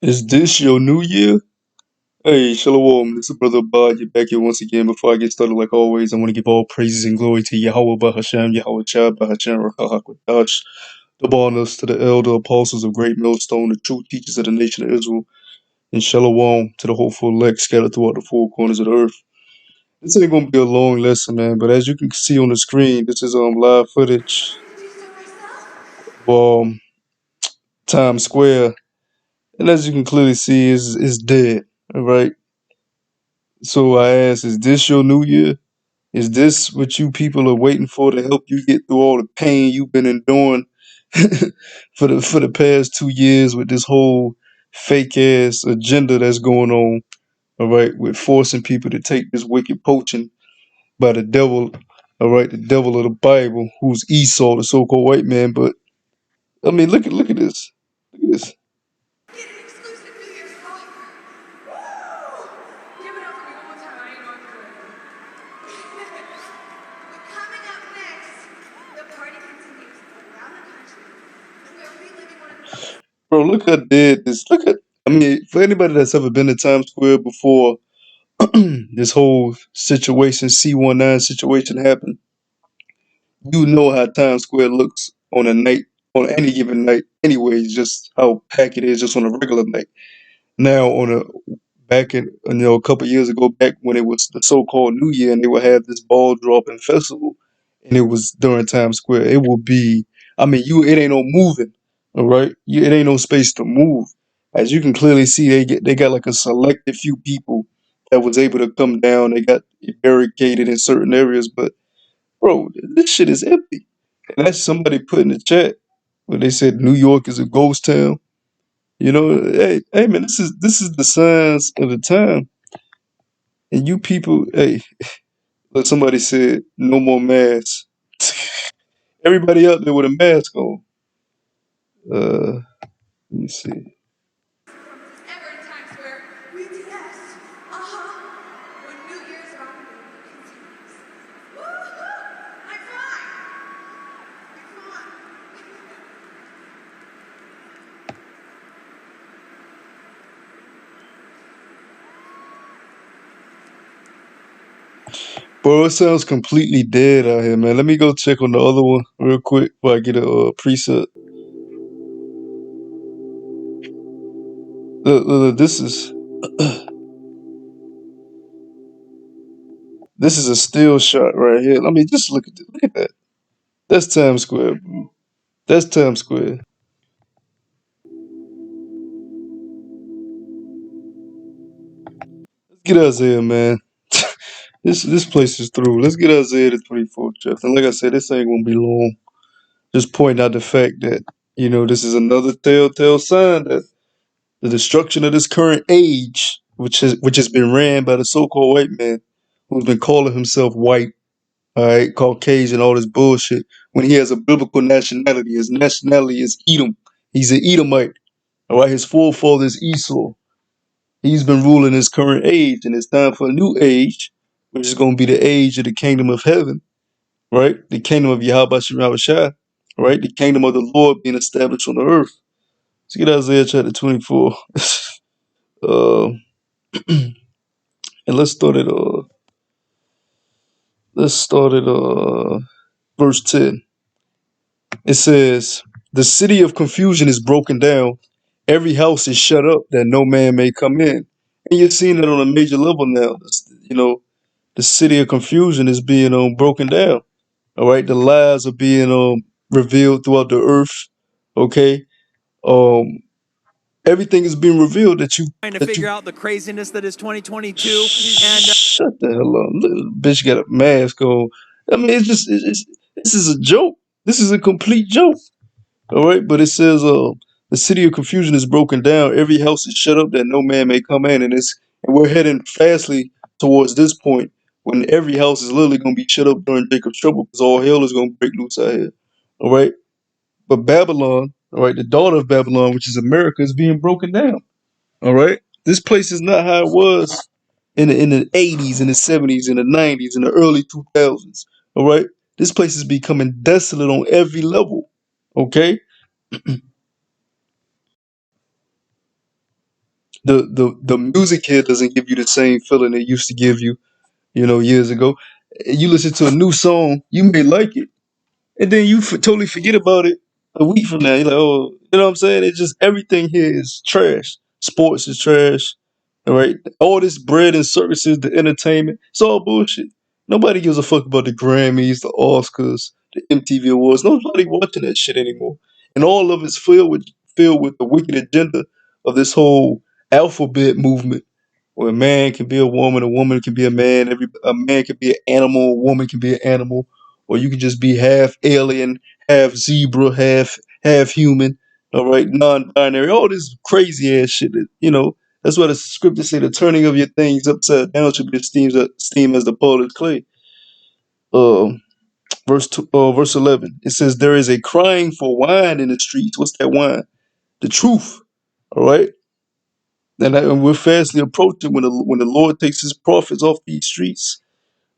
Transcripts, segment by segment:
Is this your new year? Hey, Shalom, this is Brother Abad. You're back here once again. Before I get started, like always, I want to give all praises and glory to Yahweh Bahashem, Yahweh Shah, Bahashem, Rahakwadash, the bonus to the elder apostles of Great Millstone, the true teachers of the nation of Israel, and Shalom to the hopeful elect scattered throughout the four corners of the earth. This ain't gonna be a long lesson, man, but as you can see on the screen, this is live footage of Times Square, and as you can clearly see, is dead. All right. So I ask, is this your new year? Is this what you people are waiting for to help you get through all the pain you've been enduring for the past 2 years with this whole fake ass agenda that's going on? All right, with forcing people to take this wicked poaching by the devil. All right, the devil of the Bible, who's Esau, the so-called white man. But I mean, look at this. Look at this. Get an exclusive New Year's offer. Woo! Give it up for me one more time. I ain't on good. Coming up next, the party continues around the country. We're reliving one of the most. Bro, look how dead this. Look at. I mean, for anybody that's ever been to Times Square before, this whole situation, C19 situation happened, you know how Times Square looks on a night, on any given night, anyways, just how packed it is just on a regular night. Now, back in, a couple years ago, back when it was the so-called New Year and they would have this ball dropping festival and it was during Times Square, it would be, I mean, it ain't no moving, all right? It ain't no space to move. As you can clearly see, they got like a selected few people that was able to come down. They got barricaded in certain areas, but bro, this shit is empty. And that's somebody put in the chat when they said New York is a ghost town. Hey man, this is the signs of the time. And you people, hey, like somebody said, no more masks. Everybody out there with a mask on. Let me see. Ever in Times Square, BTS. When New Year's Rockaway continues. Woo-hoo! I'm fine. Come on. Bro, it sounds completely dead out here, man. Let me go check on the other one real quick before I get a preset. Look, this is a still shot right here. I mean, just look at that. That's Times Square, bro. That's Times Square. Let's get Isaiah, man. This place is through. Let's get Isaiah the 24th chapter. And like I said, this ain't gonna be long. Just point out the fact that this is another telltale sign that the destruction of this current age, which has been ran by the so-called white man, who's been calling himself white, all right, Caucasian, all this bullshit, when he has a biblical nationality. His nationality is Edom. He's an Edomite. All right, his forefather is Esau. He's been ruling this current age, and it's time for a new age, which is going to be the age of the kingdom of heaven, right? The kingdom of Yahweh Shem Shai, right? The kingdom of the Lord being established on the earth. Let's get Isaiah chapter 24. uh, and let's start at verse 10. It says, "The city of confusion is broken down. Every house is shut up that no man may come in." And you're seeing it on a major level now. The city of confusion is being broken down. All right, the lies are being revealed throughout the earth. Okay, um, everything is being revealed Trying to that you figure out the craziness that is 2022. And shut the hell up. Little bitch got a mask on. I mean, this is a joke. This is a complete joke. All right, but it says, the city of confusion is broken down. Every house is shut up that no man may come in, and we're heading fastly towards this point when every house is literally going to be shut up during Jacob's trouble because all hell is going to break loose out here. All right, but Babylon, all right, the daughter of Babylon, which is America, is being broken down. All right, this place is not how it was in the 80s, in the 70s, in the 90s, in the early 2000s. All right, this place is becoming desolate on every level. Okay. The music here doesn't give you the same feeling it used to give you, years ago. You listen to a new song, you may like it, and then you totally forget about it a week from now. You're like, oh, you know what I'm saying? It's just everything here is trash. Sports is trash. All right, all this bread and circuses, the entertainment, it's all bullshit. Nobody gives a fuck about the Grammys, the Oscars, the MTV Awards. Nobody watching that shit anymore, and all of it's filled with the wicked agenda of this whole alphabet movement where a man can be a woman can be a man, a man can be an animal, a woman can be an animal, or you can just be half alien, half zebra, half human, all right, non-binary, all this crazy ass shit. That's why the scriptures say the turning of your things upside down should be esteemed as the potter's clay. Um, verse 11. It says there is a crying for wine in the streets. What's that wine? The truth. All right. And we're fastly approaching when the Lord takes his prophets off these streets,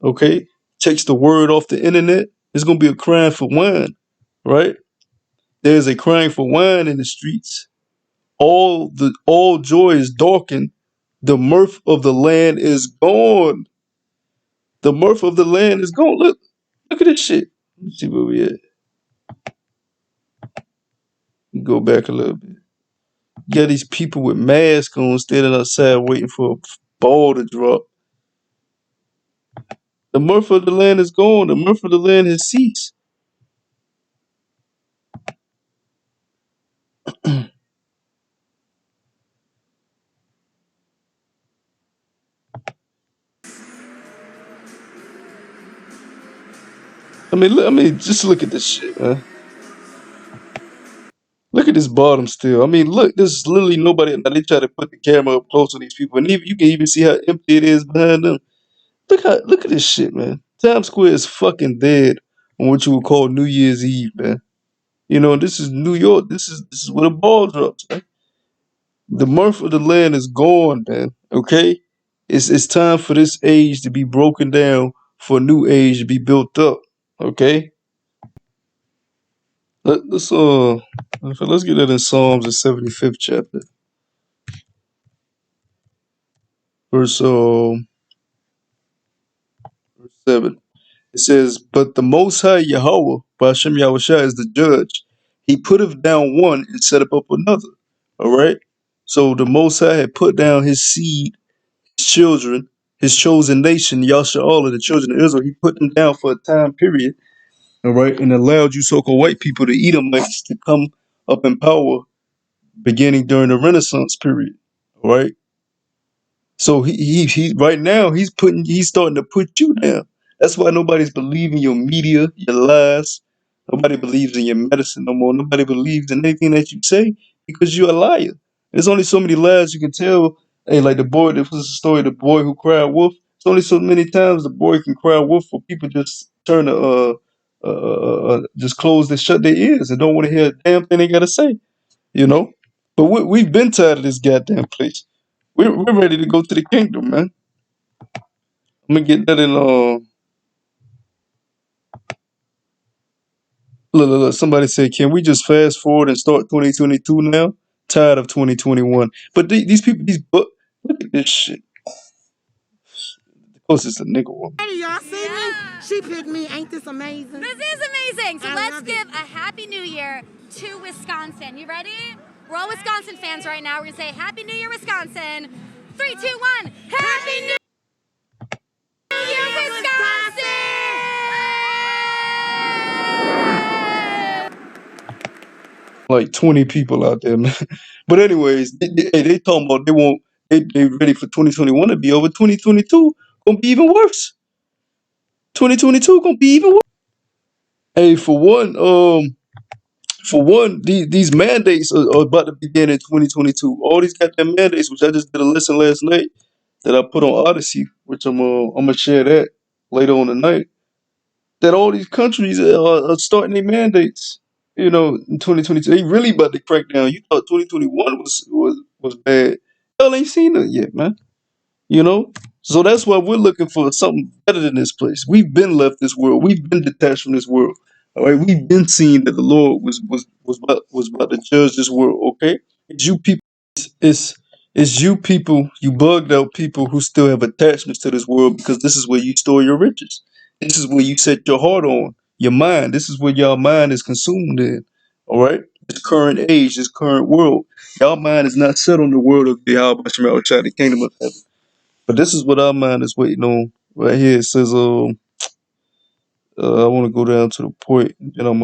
okay? Takes the word off the internet. There's gonna be a crying for wine, right? There's a crying for wine in the streets. All joy is darkened. The mirth of the land is gone. The mirth of the land is gone. Look at this shit. Let me see where we at. Go back a little bit. You got these people with masks on standing outside waiting for a ball to drop. The mirth of the land is gone. The mirth of the land has ceased. Just look at this shit, man. Look at this bottom still. Look, there's literally nobody. Now they try to put the camera up close to these people, and you can even see how empty it is behind them. Look at this shit, man. Times Square is fucking dead on what you would call New Year's Eve, man. This is New York. This is where the ball drops, man. The mirth of the land is gone, man. Okay, it's time for this age to be broken down for a new age to be built up. Okay. Let's get that in Psalms the 75th chapter, verse 7. It says, "But the Most High Yahweh, Bashem Yahushua, is the judge. He putteth down one and set up another." All right. So the Most High had put down his seed, his children, his chosen nation, Yasha'Allah, the children of Israel. He put them down for a time period. All right, and allowed you so-called white people, the Edomites, to come up in power beginning during the Renaissance period. All right. So he right now he's starting to put you down. That's why nobody's believing your media, your lies. Nobody believes in your medicine no more. Nobody believes in anything that you say because you're a liar. There's only so many lies you can tell. Hey, like the boy, this was the story, the boy who cried wolf. It's only so many times the boy can cry wolf for people just turn to just close they shut their ears and don't want to hear a damn thing they gotta say, you know? But we've been tired of this goddamn place. We're ready to go to the kingdom, man. I'm gonna get that in. Look. Somebody said, "Can we just fast forward and start 2022 now?" Tired of 2021. But these people, look at this shit. Of course, it's a nigga woman. Hey, y'all see me? She picked me. Ain't this amazing? This is amazing. So I let's love give it. a Happy New Year to Wisconsin. You ready? We're all Wisconsin fans right now. We're going to say Happy New Year, Wisconsin. 3, 2, 1. Happy New Year, Wisconsin! Like 20 people out there, man. But anyways, they talking about they ready for 2021 to be over. 2022 gonna be even worse. 2022 gonna be even worse. Hey, for one, these mandates are about to begin in 2022. All these goddamn mandates, which I just did a lesson last night that I put on Odyssey, which I'm gonna share that later on tonight. That all these countries are starting their mandates. In 2022, they really about to crack down. You thought 2021 was bad. Y'all ain't seen it yet, man. So that's why we're looking for something better than this place. We've been left this world. We've been detached from this world. All right, we've been seeing that the Lord was about to judge this world. Okay, it's you people. It's It's you people, you bugged out people who still have attachments to this world because this is where you store your riches. This is where you set your heart on, your mind. This is where your mind is consumed in. All right? This current age, this current world. Y'all mind is not set on the world of the Yahweh Shemel Chai, the kingdom of heaven. But this is what our mind is waiting on. Right here it says, I want to go down to the point, and I'm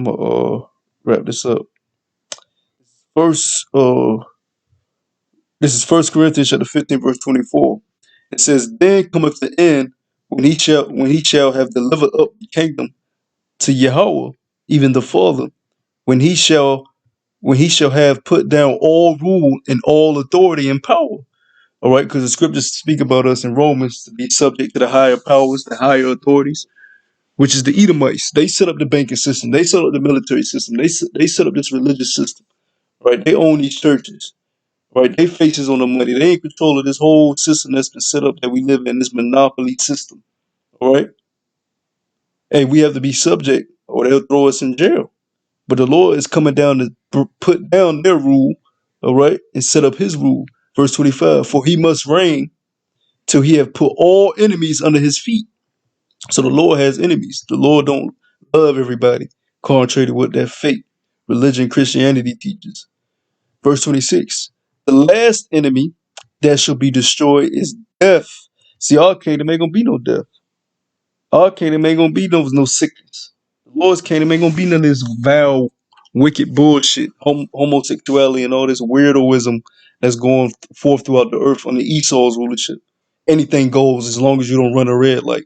gonna wrap this up. First, this is First Corinthians chapter 15, verse 24. It says, "Then cometh the end when he shall have delivered up the kingdom to Yahweh, even the Father, when he shall have put down all rule and all authority and power." All right, because the scriptures speak about us in Romans to be subject to the higher powers, the higher authorities, which is the Edomites. They set up the banking system. They set up the military system. They set up this religious system. Right? They own these churches. Right? They faces on the money. They in control of this whole system that's been set up that we live in, this monopoly system. All right? Hey, we have to be subject or they'll throw us in jail. But the Lord is coming down to put down their rule, all right, and set up his rule. Verse 25, "For he must reign till he have put all enemies under his feet." So the Lord has enemies. The Lord don't love everybody, contrary to what that fake religion Christianity teaches. Verse 26, "The last enemy that shall be destroyed is death." See, our kingdom ain't gonna be no death. Our kingdom ain't gonna be no sickness. The Lord's kingdom ain't gonna be none of this vile, wicked bullshit, homosexuality and all this weirdoism that's going forth throughout the earth under Esau's rulership. Anything goes as long as you don't run a red light.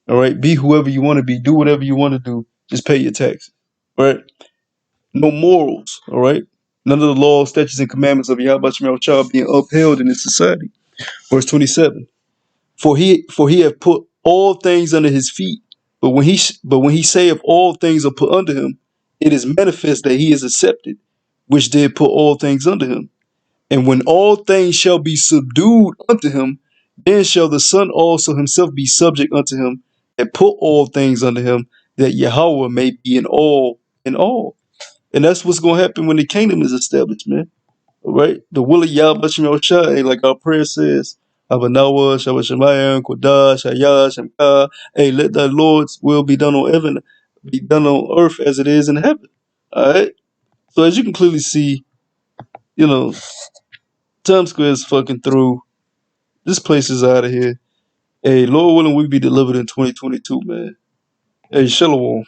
All right, be whoever you want to be, do whatever you want to do, just pay your taxes. All right, no morals. All right, none of the laws, statutes, and commandments of Yahweh Shemel Chah being upheld in this society. Verse 27. For he hath put all things under his feet. But when he saith all things are put under him, it is manifest that he is accepted, which did put all things under him. And when all things shall be subdued unto him, then shall the Son also himself be subject unto him, and put all things under him, that Yahweh may be in all in all. And that's what's gonna happen when the kingdom is established, man. All right? The will of Yahweh Shemel Shai, like our prayer says, Abanawa, Shabbat Shemayim, Kodah, Shaya, Shemka. Hey, let thy Lord's will be done on heaven, be done on earth as it is in heaven. All right? So as you can clearly see, you know, Times Square is fucking through. This place is out of here. Hey, Lord willing, we be delivered in 2022, man. Hey, Shalom.